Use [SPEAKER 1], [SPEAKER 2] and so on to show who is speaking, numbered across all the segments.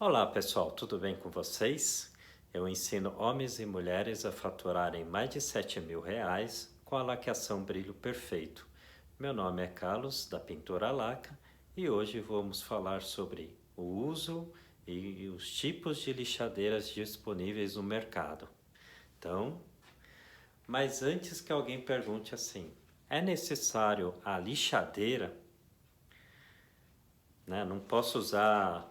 [SPEAKER 1] Olá pessoal, tudo bem com vocês? Eu ensino homens e mulheres a faturarem mais de R$ 7.000 com a laqueação brilho perfeito. Meu nome é Carlos, da Pintura Laca, e hoje vamos falar sobre o uso e os tipos de lixadeiras disponíveis no mercado. Então, mas antes que alguém pergunte assim, é necessário a lixadeira? Né? Não posso usar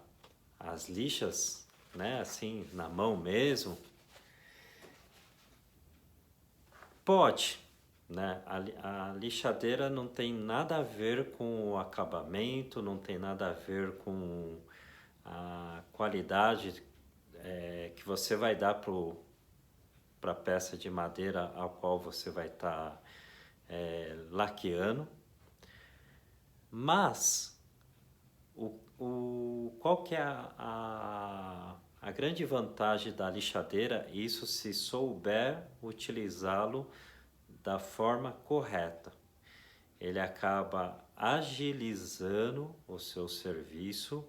[SPEAKER 1] as lixas, né, assim, na mão mesmo? Pode, né? A lixadeira não tem nada a ver com o acabamento, não tem nada a ver com a qualidade que você vai dar para a peça de madeira a qual você vai estar laqueando. Mas qual que é a grande vantagem da lixadeira? Isso se souber utilizá-lo da forma correta. Ele acaba agilizando o seu serviço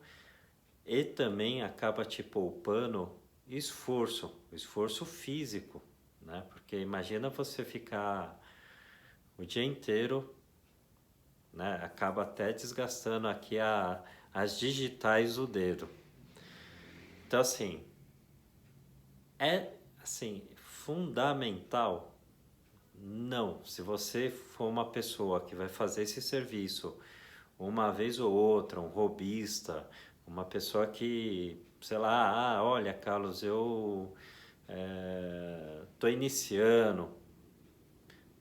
[SPEAKER 1] e também acaba te poupando esforço físico, né? Porque imagina você ficar o dia inteiro, né? Acaba até desgastando aqui as digitais do dedo. Então é assim, fundamental. Não, se você for uma pessoa que vai fazer esse serviço uma vez ou outra, um robista, uma pessoa que, sei lá, olha, Carlos, eu tô iniciando,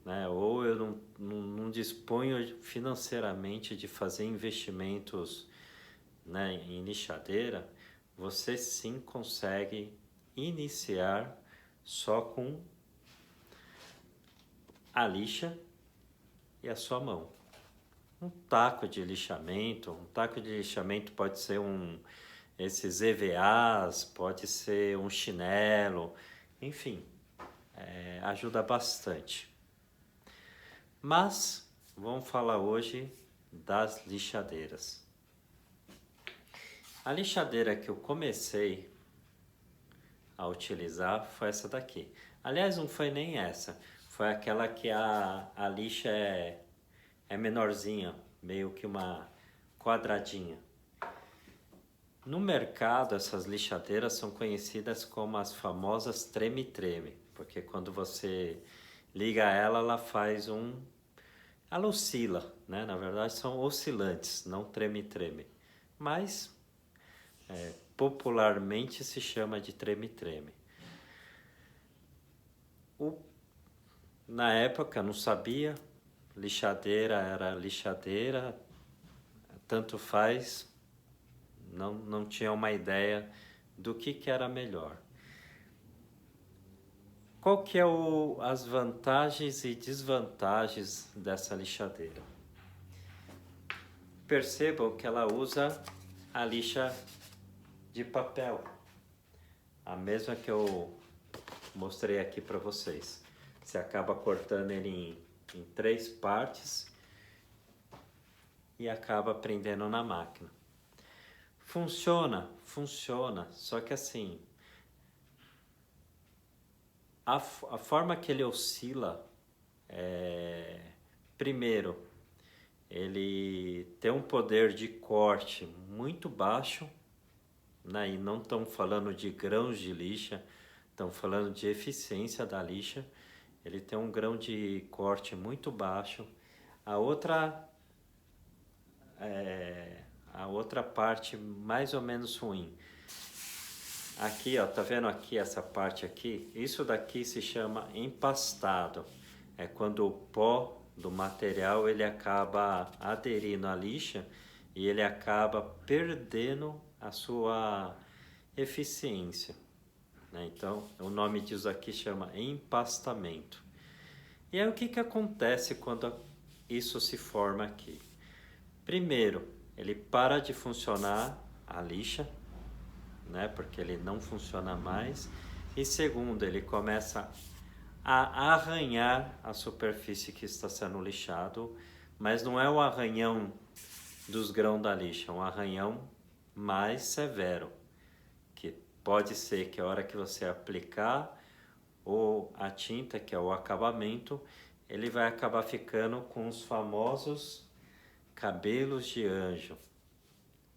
[SPEAKER 1] né? Ou eu não disponho financeiramente de fazer investimentos, né, em lixadeira, você sim consegue iniciar só com a lixa e a sua mão. Um taco de lixamento pode ser esses EVAs, pode ser um chinelo, enfim, ajuda bastante. Mas vamos falar hoje das lixadeiras. A lixadeira que eu comecei a utilizar foi essa daqui. Aliás, não foi nem essa, foi aquela que a lixa é menorzinha, meio que uma quadradinha. No mercado, essas lixadeiras são conhecidas como as famosas treme-treme, porque quando você liga ela, ela faz ela oscila, né? Na verdade são oscilantes, não treme-treme. Mas popularmente se chama de treme-treme. Na época não sabia, lixadeira era lixadeira, tanto faz, não tinha uma ideia do que era melhor. Qual que é as vantagens e desvantagens dessa lixadeira? Percebam que ela usa a lixa de papel, a mesma que eu mostrei aqui para vocês. Você acaba cortando ele em 3 partes e acaba prendendo na máquina. Funciona, só que assim, a forma que ele oscila primeiro, ele tem um poder de corte muito baixo, né? E não estão falando de grãos de lixa, estão falando de eficiência da lixa. Ele tem um grão de corte muito baixo. A outra, a outra parte mais ou menos ruim. Aqui, ó, tá vendo aqui essa parte aqui? Isso daqui se chama empastado. É quando o pó do material ele acaba aderindo à lixa e ele acaba perdendo a sua eficiência, né? Então, o nome disso aqui chama empastamento. E aí o que acontece quando isso se forma aqui? Primeiro, ele para de funcionar a lixa, né? Porque ele não funciona mais. E segundo, ele começa a arranhar a superfície que está sendo lixado, mas não é o arranhão dos grãos da lixa, é um arranhão mais severo. pode ser que a hora que você aplicar ou a tinta, que é o acabamento, ele vai acabar ficando com os famosos cabelos de anjo.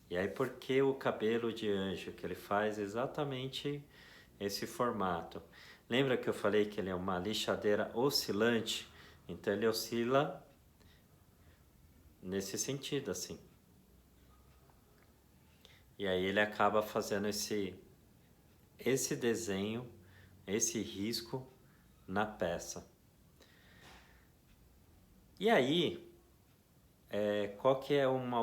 [SPEAKER 1] E aí, por que o cabelo de anjo? Que ele faz exatamente esse formato. Lembra que eu falei que ele é uma lixadeira oscilante? Então ele oscila nesse sentido, assim. E aí ele acaba fazendo esse desenho, esse risco na peça. E aí, qual que é um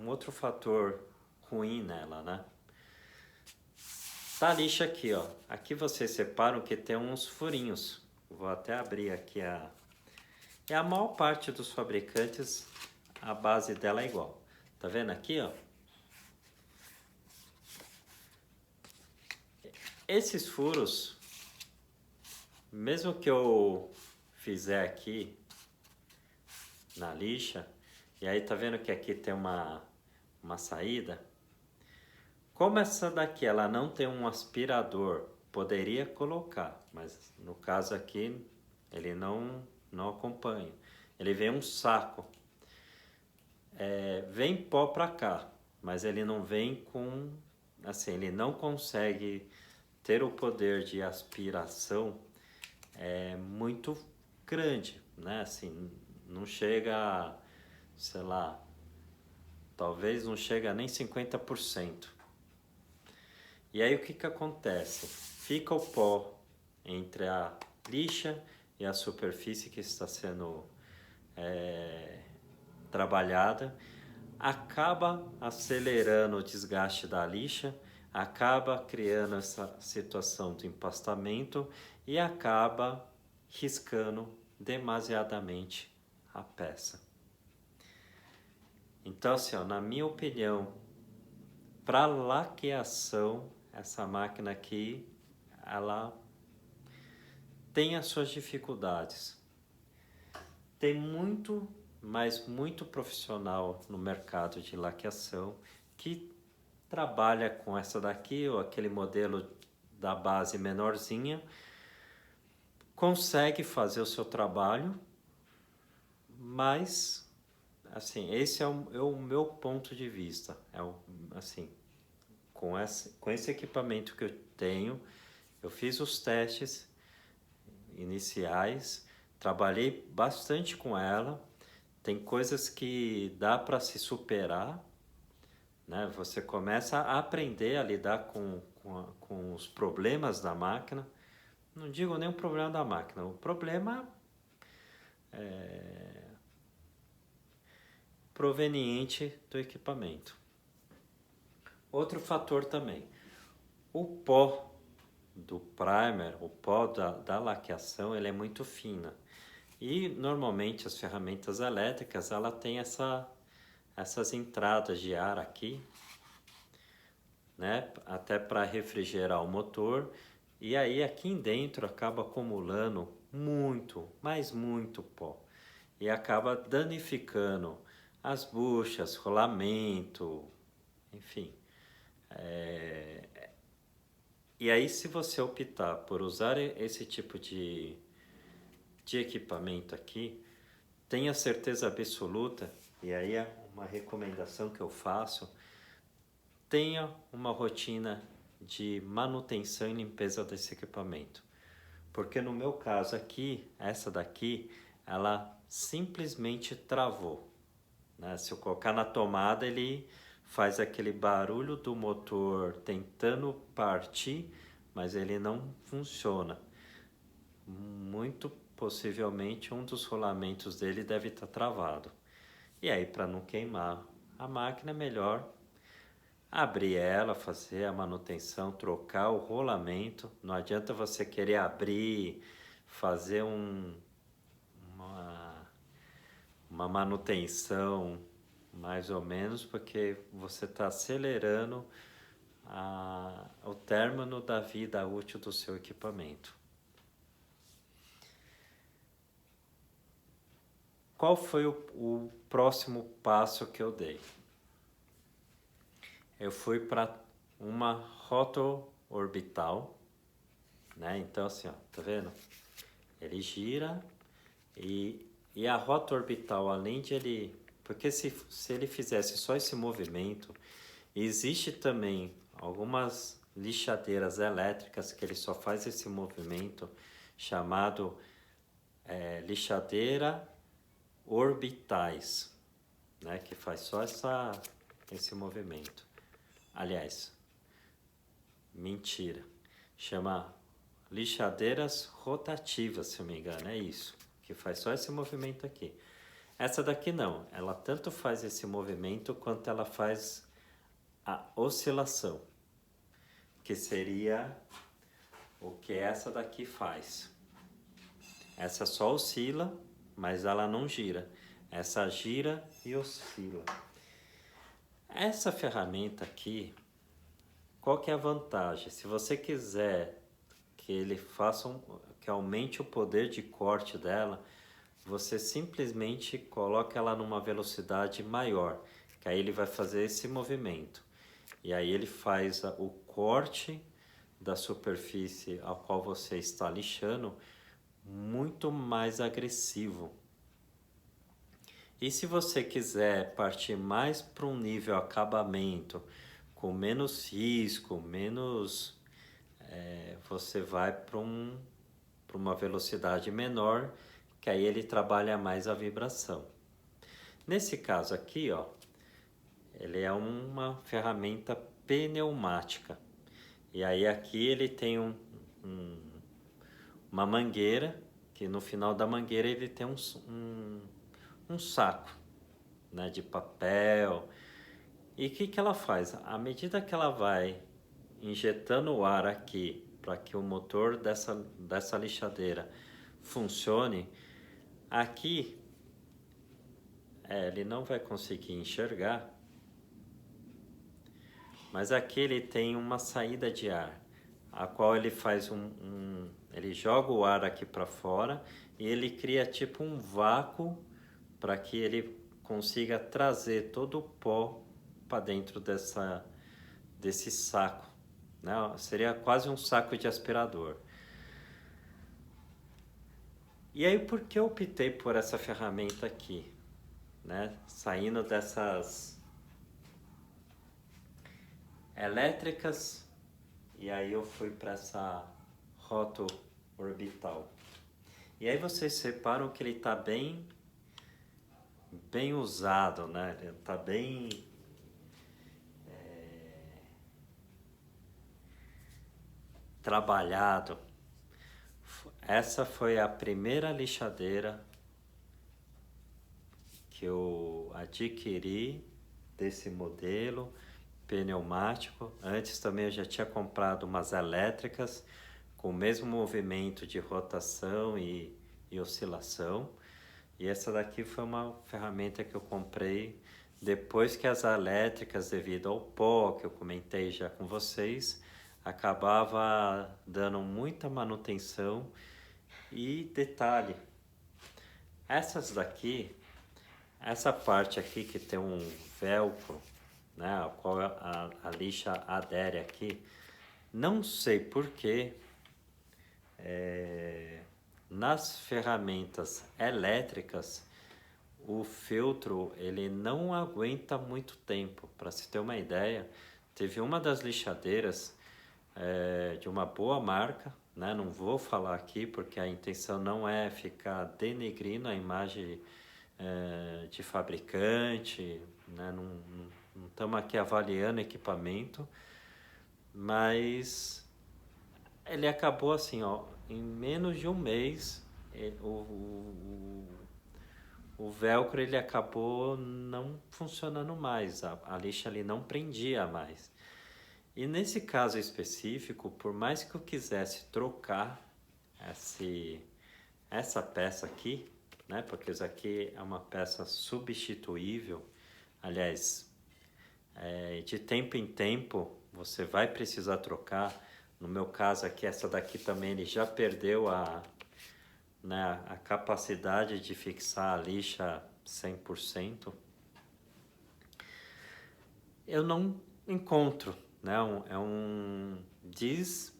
[SPEAKER 1] outro fator ruim nela, né? Tá a lixa aqui, ó. Aqui vocês separam que tem uns furinhos. Vou até abrir aqui a maior parte dos fabricantes, a base dela é igual. Tá vendo aqui, ó? Esses furos, mesmo que eu fizer aqui na lixa, e aí tá vendo que aqui tem uma saída? Como essa daqui ela não tem um aspirador, poderia colocar, mas no caso aqui ele não acompanha. Ele vem um saco, vem pó para cá, mas ele não vem com, assim, ele não consegue ter o poder de aspiração muito grande, né? Assim, não chega, sei lá, talvez não chega nem 50%. E aí o que que acontece? Fica o pó entre a lixa e a superfície que está sendo trabalhada, acaba acelerando o desgaste da lixa, acaba criando essa situação de empastamento e acaba riscando demasiadamente a peça. Então, assim, ó, na minha opinião, para laqueação, essa máquina aqui, ela tem as suas dificuldades. Tem muito, mas muito profissional no mercado de laqueação que trabalha com essa daqui ou aquele modelo da base menorzinha, consegue fazer o seu trabalho, mas assim, esse é o meu ponto de vista. Assim, com esse equipamento que eu tenho, eu fiz os testes iniciais, trabalhei bastante com ela, tem coisas que dá para se superar, né? Você começa a aprender a lidar com os problemas da máquina. Não digo nem o problema da máquina, o problema é proveniente do equipamento. Outro fator também, o pó do primer, o pó da laqueação, ele é muito fina. E normalmente as ferramentas elétricas, ela tem essas entradas de ar aqui, né? Até para refrigerar o motor. E aí aqui dentro acaba acumulando muito, mas muito pó. E acaba danificando as buchas, rolamento, enfim. E aí, se você optar por usar esse tipo de equipamento aqui, tenha certeza absoluta, e aí é uma recomendação que eu faço, tenha uma rotina de manutenção e limpeza desse equipamento. Porque no meu caso aqui, essa daqui, ela simplesmente travou, né? Se eu colocar na tomada, ele faz aquele barulho do motor tentando partir, mas ele não funciona. Muito possivelmente um dos rolamentos dele deve estar travado. E aí, para não queimar a máquina, é melhor abrir ela, fazer a manutenção, trocar o rolamento. Não adianta você querer abrir, fazer uma manutenção mais ou menos, porque você está acelerando o término da vida útil do seu equipamento. Qual foi o próximo passo que eu dei? eu fui para uma roto-orbital, né? Então assim, ó, tá vendo? Ele gira e a roto-orbital, além de ele... Porque se ele fizesse só esse movimento, existe também algumas lixadeiras elétricas que ele só faz esse movimento, chamado lixadeira orbitais, né? Que faz só esse movimento. Aliás, mentira, chama lixadeiras rotativas, se eu me engano, é isso, que faz só esse movimento aqui. Essa daqui não, ela tanto faz esse movimento quanto ela faz a oscilação, que seria o que essa daqui faz. Essa só oscila, mas ela não gira. Essa gira e oscila. Essa ferramenta aqui, qual que é a vantagem? Se você quiser que ele faça que aumente o poder de corte dela, você simplesmente coloca ela numa velocidade maior, que aí ele vai fazer esse movimento. E aí ele faz o corte da superfície a qual você está lixando muito mais agressivo. E se você quiser partir mais para um nível acabamento, com menos risco, menos... você vai para uma velocidade menor, que aí ele trabalha mais a vibração. Nesse caso aqui, ó, ele é uma ferramenta pneumática. E aí aqui ele tem uma mangueira, que no final da mangueira ele tem um saco, né, de papel. E o que ela faz? À medida que ela vai injetando o ar aqui para que o motor dessa lixadeira funcione, aqui ele não vai conseguir enxergar, mas aqui ele tem uma saída de ar, a qual ele faz ele joga o ar aqui para fora e ele cria tipo um vácuo para que ele consiga trazer todo o pó para dentro desse saco, né? Seria quase um saco de aspirador. E aí por que eu optei por essa ferramenta aqui, né? Saindo dessas elétricas, e aí eu fui para essa roto-orbital. E aí vocês reparam que ele está bem usado, né? Ele está bem trabalhado. Essa foi a primeira lixadeira que eu adquiri desse modelo pneumático. Antes também eu já tinha comprado umas elétricas com o mesmo movimento de rotação e oscilação. E essa daqui foi uma ferramenta que eu comprei depois que as elétricas, devido ao pó que eu comentei já com vocês, acabava dando muita manutenção. E detalhe, essas daqui, essa parte aqui que tem um velcro, né, a qual a lixa adere aqui, não sei porquê, nas ferramentas elétricas o feltro ele não aguenta muito tempo. Para se ter uma ideia, teve uma das lixadeiras de uma boa marca, né? Não vou falar aqui porque a intenção não é ficar denegrindo a imagem de fabricante, né? Não estamos aqui avaliando equipamento, mas ele acabou assim, ó, em menos de um mês o velcro ele acabou não funcionando mais, a lixa ali não prendia mais. E nesse caso específico, por mais que eu quisesse trocar essa peça aqui, né? Porque isso aqui é uma peça substituível, aliás, de tempo em tempo você vai precisar trocar. No meu caso aqui, essa daqui também ele já perdeu né, a capacidade de fixar a lixa 100%. Eu não encontro, né? Diz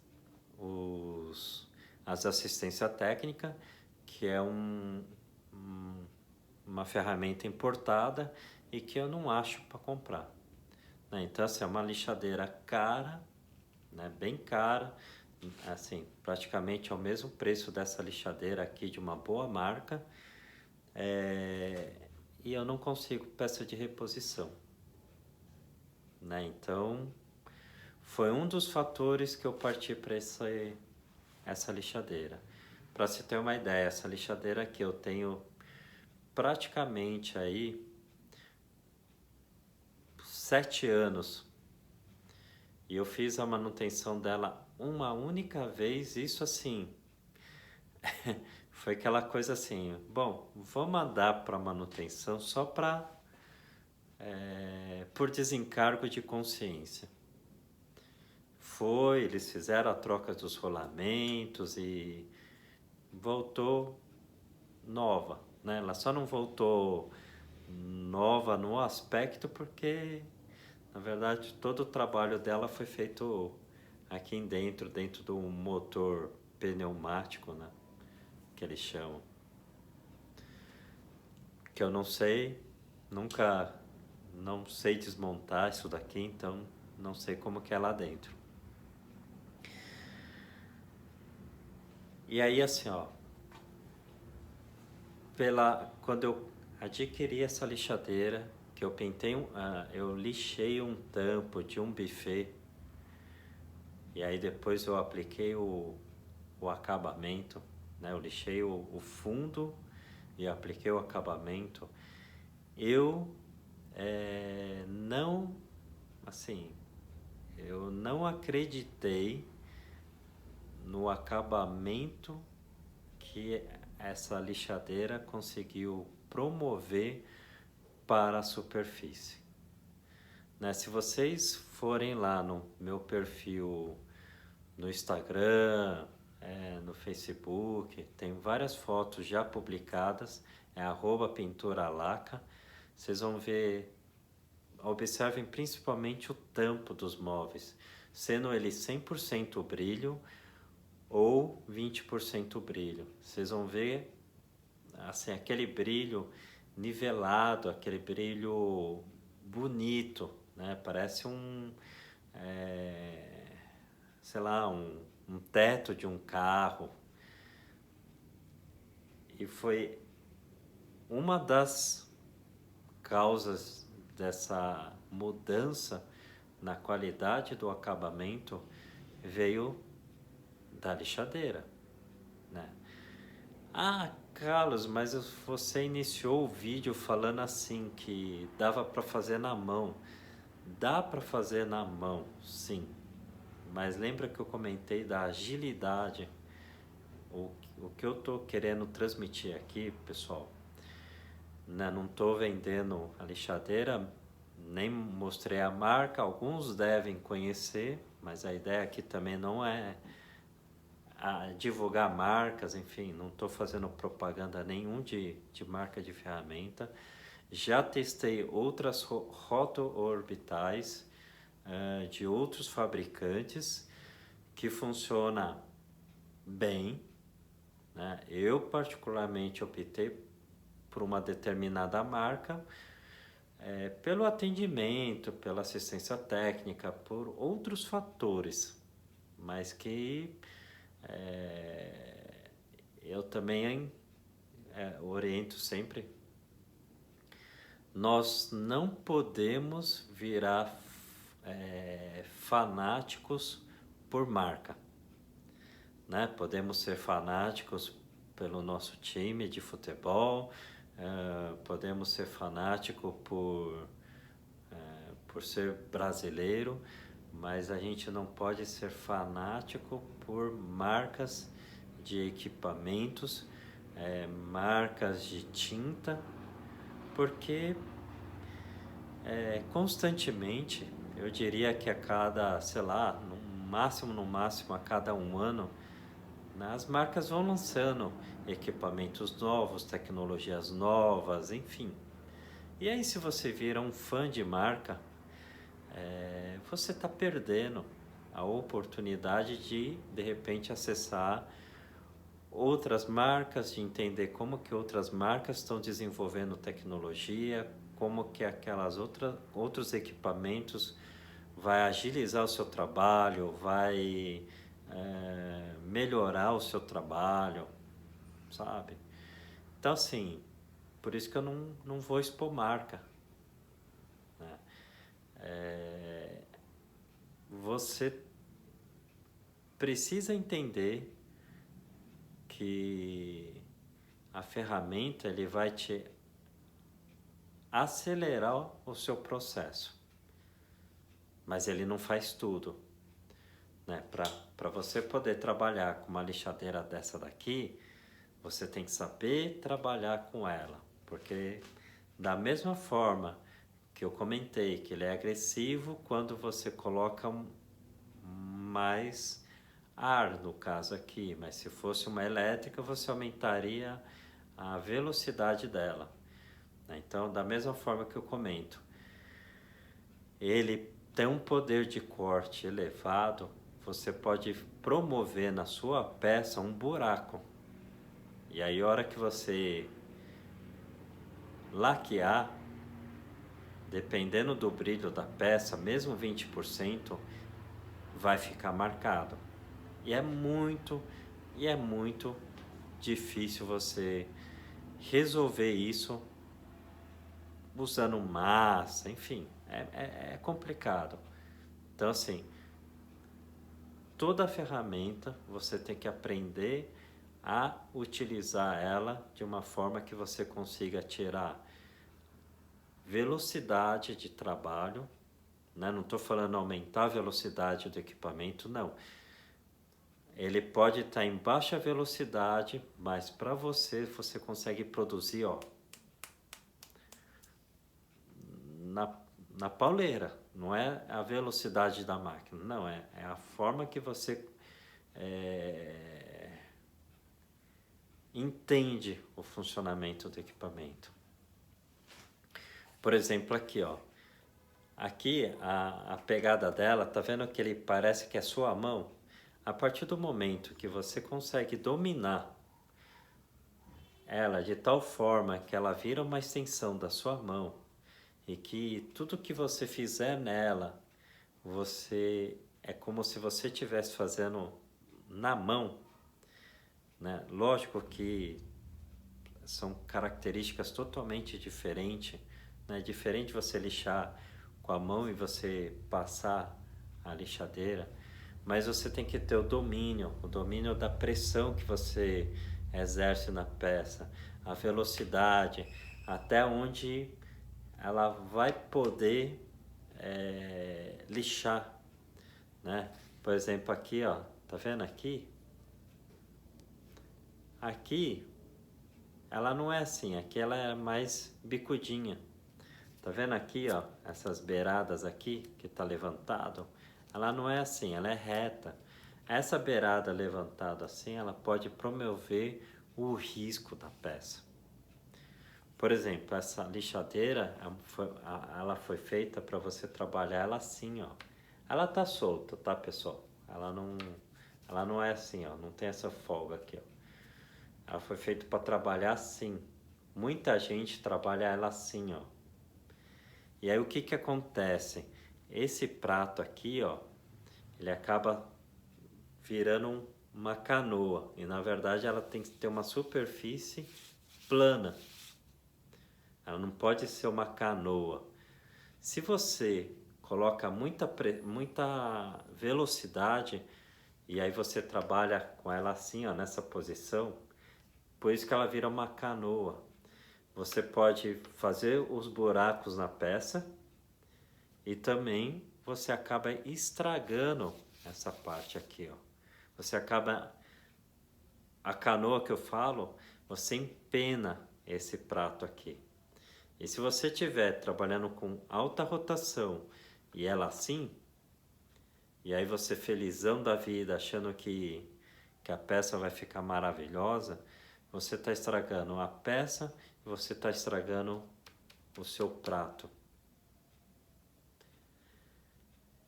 [SPEAKER 1] as assistência técnica que é uma ferramenta importada e que eu não acho para comprar, né? Então, assim, é uma lixadeira cara, né? Bem cara, assim, praticamente é o mesmo preço dessa lixadeira aqui de uma boa marca, e eu não consigo peça de reposição, né? Então, foi um dos fatores que eu parti para essa lixadeira. Para se ter uma ideia, essa lixadeira aqui eu tenho praticamente aí 7 anos e eu fiz a manutenção dela uma única vez. Isso assim, foi aquela coisa assim, bom, vou mandar para manutenção só para por desencargo de consciência. Eles fizeram a troca dos rolamentos e voltou nova, né? Ela só não voltou nova no aspecto porque, na verdade, todo o trabalho dela foi feito aqui dentro do motor pneumático, né? Que eles chamam. Que eu não sei, não sei desmontar isso daqui, então não sei como que é lá dentro. E aí, assim, ó, quando eu adquiri essa lixadeira, que eu pintei, eu lixei um tampo de um buffet, e aí depois eu apliquei o acabamento, né? Eu lixei o fundo e apliquei o acabamento. Eu não, assim, eu não acreditei no acabamento que essa lixadeira conseguiu promover para a superfície, né? Se vocês forem lá no meu perfil no Instagram, no Facebook, tem várias fotos já publicadas, @pinturalaca. Vocês vão ver, observem principalmente o tampo dos móveis, sendo ele 100% brilho ou 20% brilho. Vocês vão ver assim, aquele brilho nivelado, aquele brilho bonito, né? Parece sei lá, um teto de um carro. E foi uma das causas dessa mudança na qualidade do acabamento, veio da lixadeira, né? Ah, Carlos, mas você iniciou o vídeo falando assim que dava para fazer na mão. Dá para fazer na mão, sim. Mas lembra que eu comentei da agilidade? O que eu estou querendo transmitir aqui, pessoal, né? Não estou vendendo a lixadeira, nem mostrei a marca. Alguns devem conhecer, mas a ideia aqui também não é divulgar marcas, enfim, não estou fazendo propaganda nenhum de marca de ferramenta. Já testei outras roto-orbitais de outros fabricantes que funciona bem, né? Eu particularmente optei por uma determinada marca pelo atendimento, pela assistência técnica, por outros fatores, mas que eu também oriento sempre. Nós não podemos virar fanáticos por marca, né? Podemos ser fanáticos pelo nosso time de futebol, podemos ser fanáticos por ser brasileiro, mas a gente não pode ser fanático por marcas de equipamentos, marcas de tinta, porque constantemente, eu diria que a cada, sei lá, no máximo a cada um ano, né, as marcas vão lançando equipamentos novos, tecnologias novas, enfim. E aí, se você vira um fã de marca, você está perdendo a oportunidade de repente, acessar outras marcas, de entender como que outras marcas estão desenvolvendo tecnologia, como que outros equipamentos vai agilizar o seu trabalho, vai melhorar o seu trabalho, sabe? Então, assim, por isso que eu não vou expor marca, né? Você precisa entender que a ferramenta ele vai te acelerar o seu processo, mas ele não faz tudo, né? Para você poder trabalhar com uma lixadeira dessa daqui, você tem que saber trabalhar com ela, porque da mesma forma que eu comentei que ele é agressivo quando você coloca mais ar no caso aqui, mas se fosse uma elétrica você aumentaria a velocidade dela, né? Então, da mesma forma que eu comento, ele tem um poder de corte elevado, você pode promover na sua peça um buraco, e aí a hora que você laquear, dependendo do brilho da peça, mesmo 20%, vai ficar marcado. E é muito difícil você resolver isso usando massa, enfim, é complicado. Então, assim, toda ferramenta você tem que aprender a utilizar ela de uma forma que você consiga tirar velocidade de trabalho, né? Não estou falando aumentar a velocidade do equipamento, não. Ele pode estar em baixa velocidade, mas para você consegue produzir, ó, na pauleira. Não é a velocidade da máquina, não, é a forma que você entende o funcionamento do equipamento. Por exemplo, aqui, ó. Aqui a pegada dela, tá vendo que ele parece que é sua mão? A partir do momento que você consegue dominar ela de tal forma que ela vira uma extensão da sua mão e que tudo que você fizer nela, você é como se você estivesse fazendo na mão, né? Lógico que são características totalmente diferentes, né? Diferente você lixar com a mão e você passar a lixadeira, mas você tem que ter o domínio da pressão que você exerce na peça, a velocidade, até onde ela vai poder lixar, né? Por exemplo, aqui, ó, tá vendo aqui? Aqui ela não é assim, aqui ela é mais bicudinha. Tá vendo aqui, ó, essas beiradas aqui que tá levantado? Ela não é assim, ela é reta. Essa beirada levantada assim, ela pode promover o risco da peça. Por exemplo, essa lixadeira, ela foi feita para você trabalhar ela assim, ó. Ela tá solta, tá, pessoal? Ela não é assim, ó, não tem essa folga aqui, ó. Ela foi feita para trabalhar assim. Muita gente trabalha ela assim, ó. E aí o que acontece? Esse prato aqui, ó, ele acaba virando uma canoa. E na verdade ela tem que ter uma superfície plana. Ela não pode ser uma canoa. Se você coloca muita velocidade e aí você trabalha com ela assim, ó, nessa posição, por isso que ela vira uma canoa. Você pode fazer os buracos na peça e também você acaba estragando essa parte aqui, ó. Você acaba, a canoa que eu falo, você empena esse prato aqui. E se você estiver trabalhando com alta rotação e ela assim, e aí você felizão da vida, achando que a peça vai ficar maravilhosa, você está estragando a peça e você está estragando o seu prato.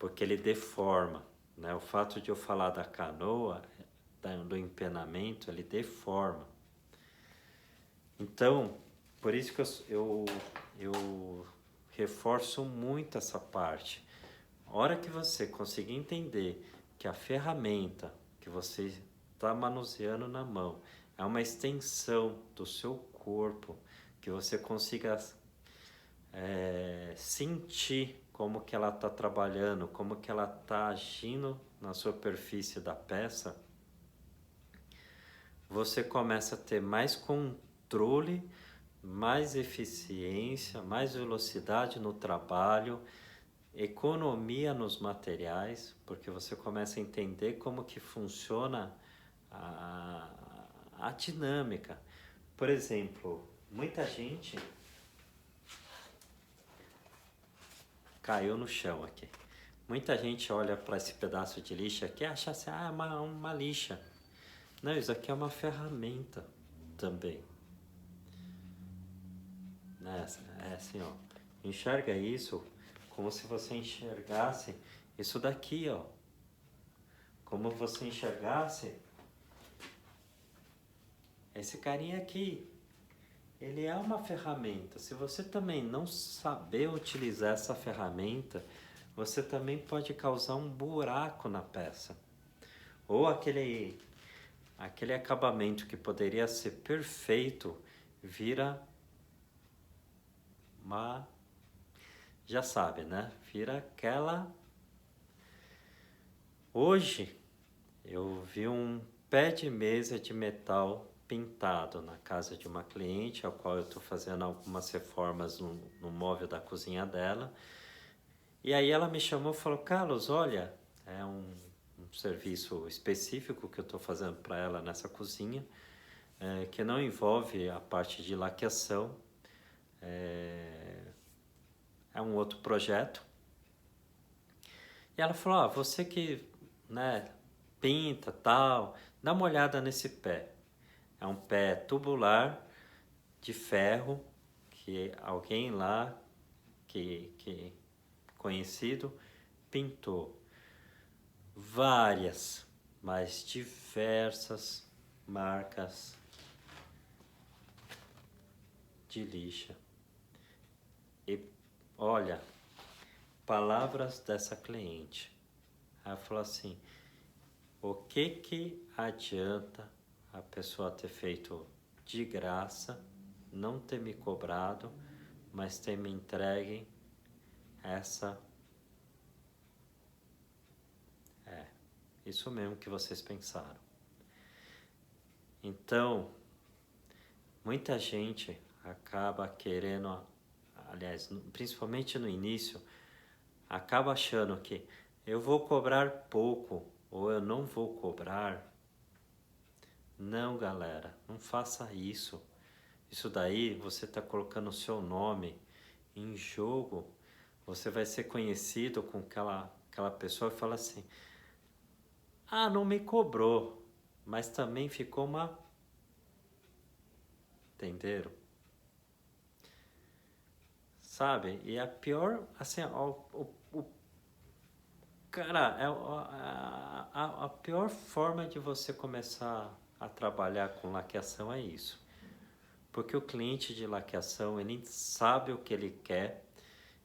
[SPEAKER 1] porque ele deforma, né? O fato de eu falar da canoa, do empenamento, ele deforma. Então, por isso que eu reforço muito essa parte. A hora que você conseguir entender que a ferramenta que você está manuseando na mão é uma extensão do seu corpo, que você consiga sentir como que ela está trabalhando, como que ela está agindo na superfície da peça, você começa a ter mais controle, mais eficiência, mais velocidade no trabalho, economia nos materiais, porque você começa a entender como que funciona a dinâmica. Por exemplo, muita gente caiu no chão aqui. Muita gente olha para esse pedaço de lixa aqui e acha assim, é uma lixa. Não, isso aqui é uma ferramenta também. Né? É assim, ó. Enxerga isso como se você enxergasse isso daqui, ó. Como você enxergasse esse carinha aqui. Ele é uma ferramenta. Se você também não saber utilizar essa ferramenta, você também pode causar um buraco na peça. Ou aquele acabamento que poderia ser perfeito vira uma... Já sabe, né? Vira aquela... Hoje eu vi um pé de mesa de metal pintado na casa de uma cliente, ao qual eu estou fazendo algumas reformas no móvel da cozinha dela. E aí ela me chamou e falou, Carlos, olha, é um serviço específico que eu estou fazendo para ela nessa cozinha, que não envolve a parte de laqueação, é um outro projeto. E ela falou, você que, né, pinta tal, dá uma olhada nesse pé. É um pé tubular de ferro que alguém lá que conhecido pintou. Várias, mas diversas marcas de lixa. E olha, palavras dessa cliente. Ela falou assim, o que adianta a pessoa ter feito de graça, não ter me cobrado, mas ter me entregue essa... isso mesmo que vocês pensaram. Então, muita gente acaba querendo, aliás, principalmente no início, acaba achando que eu vou cobrar pouco ou eu não vou cobrar. Não, galera, não faça isso. Isso daí você está colocando o seu nome em jogo. Você vai ser conhecido com aquela pessoa e fala assim, não me cobrou, mas também ficou uma... Entenderam? Sabe? E a pior, assim, cara, a pior forma de você começar a trabalhar com laqueação é isso. Porque o cliente de laqueação, ele sabe o que ele quer,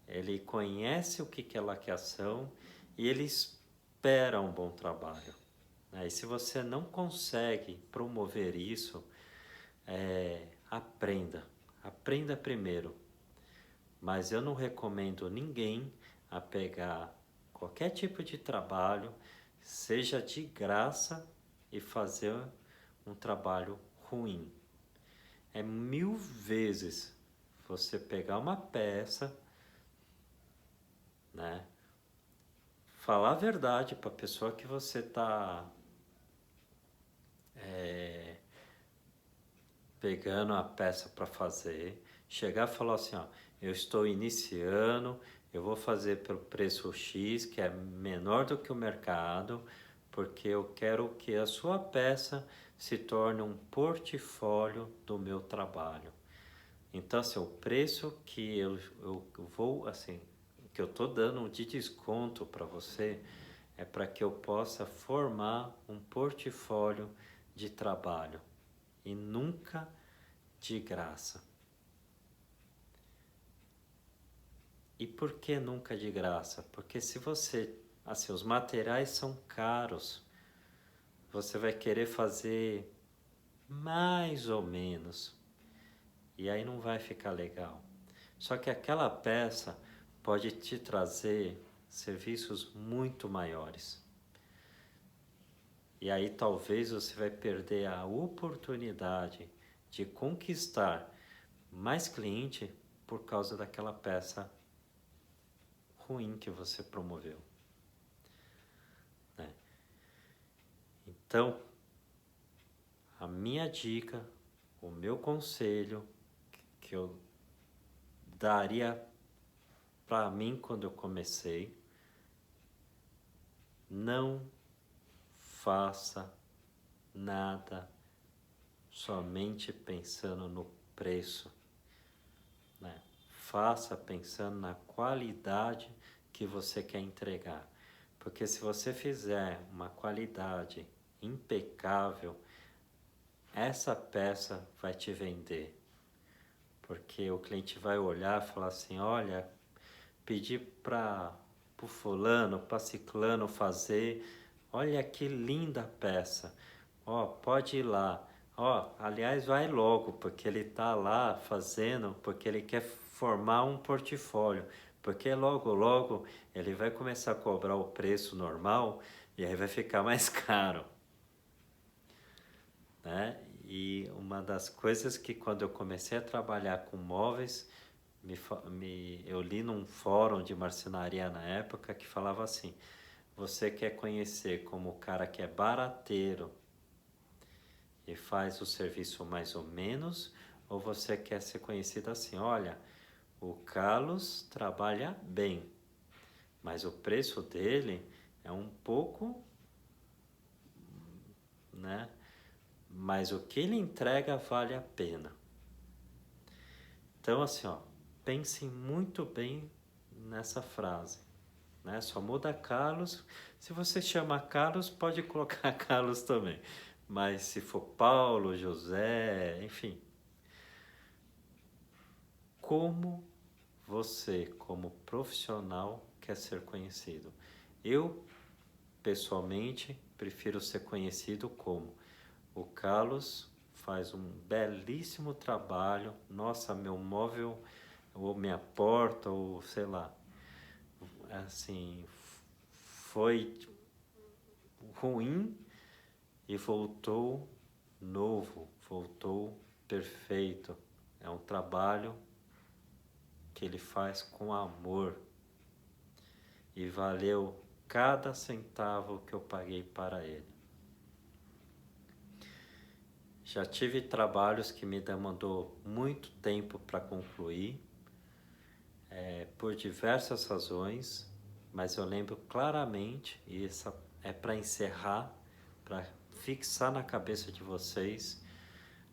[SPEAKER 1] ele conhece o que é laqueação e ele espera um bom trabalho. E se você não consegue promover isso, aprenda primeiro. Mas eu não recomendo ninguém a pegar qualquer tipo de trabalho, seja de graça, e fazer um trabalho ruim. É 1000 vezes você pegar uma peça, né? Falar a verdade para a pessoa que você está pegando a peça para fazer, chegar e falar assim, eu estou iniciando, eu vou fazer pelo preço X, que é menor do que o mercado, porque eu quero que a sua peça se torne um portfólio do meu trabalho. Então, assim, o preço que eu vou, assim, que que eu tô dando de desconto para você é para que eu possa formar um portfólio de trabalho e nunca de graça. E por que nunca de graça? Porque se você, assim, os materiais são caros, você vai querer fazer mais ou menos, e aí não vai ficar legal. Só que aquela peça pode te trazer serviços muito maiores. E aí talvez você vai perder a oportunidade de conquistar mais cliente por causa daquela peça ruim que você promoveu, né? Então, a minha dica, o meu conselho que eu daria para mim quando eu comecei: não faça nada somente pensando no preço, né? Faça pensando na qualidade que você quer entregar. Porque se você fizer uma qualidade impecável, essa peça vai te vender. Porque o cliente vai olhar e falar assim: olha, pedi para o fulano, para ciclano fazer, olha que linda peça, ó, pode ir lá, ó, aliás vai logo, porque ele tá lá fazendo, porque ele quer formar um portfólio, porque logo ele vai começar a cobrar o preço normal e aí vai ficar mais caro, né? E uma das coisas que quando eu comecei a trabalhar com móveis, eu li num fórum de marcenaria na época que falava assim: você quer conhecer como o cara que é barateiro e faz o serviço mais ou menos, ou você quer ser conhecido assim: olha, o Carlos trabalha bem, mas o preço dele é um pouco, né? Mas o que ele entrega vale a pena. Então, assim, ó, pense muito bem nessa frase, né? Só muda Carlos. Se você chama Carlos, pode colocar Carlos também. Mas se for Paulo, José, enfim. Como você, como profissional, quer ser conhecido? Eu, pessoalmente, prefiro ser conhecido como: o Carlos faz um belíssimo trabalho. Nossa, meu móvel, ou minha porta, ou sei lá, assim, foi ruim e voltou novo, voltou perfeito. É um trabalho que ele faz com amor e valeu cada centavo que eu paguei para ele. Já tive trabalhos que me demandou muito tempo para concluir, por diversas razões, mas eu lembro claramente, e isso é para encerrar, para fixar na cabeça de vocês.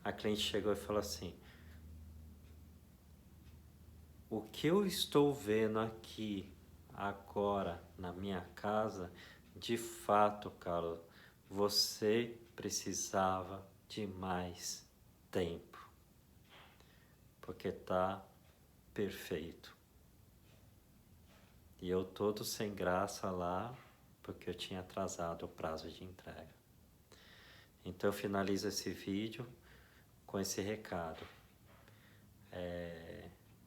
[SPEAKER 1] A cliente chegou e falou assim: o que eu estou vendo aqui agora na minha casa, de fato, Carlos, você precisava de mais tempo, porque tá perfeito. E eu todo sem graça lá, porque eu tinha atrasado o prazo de entrega. Então eu finalizo esse vídeo com esse recado.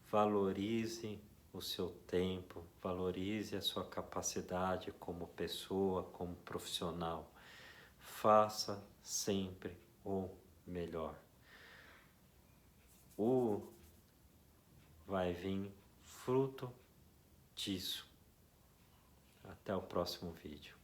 [SPEAKER 1] Valorize o seu tempo, valorize a sua capacidade como pessoa, como profissional. Faça sempre o melhor. Vai vir fruto disso. Até o próximo vídeo.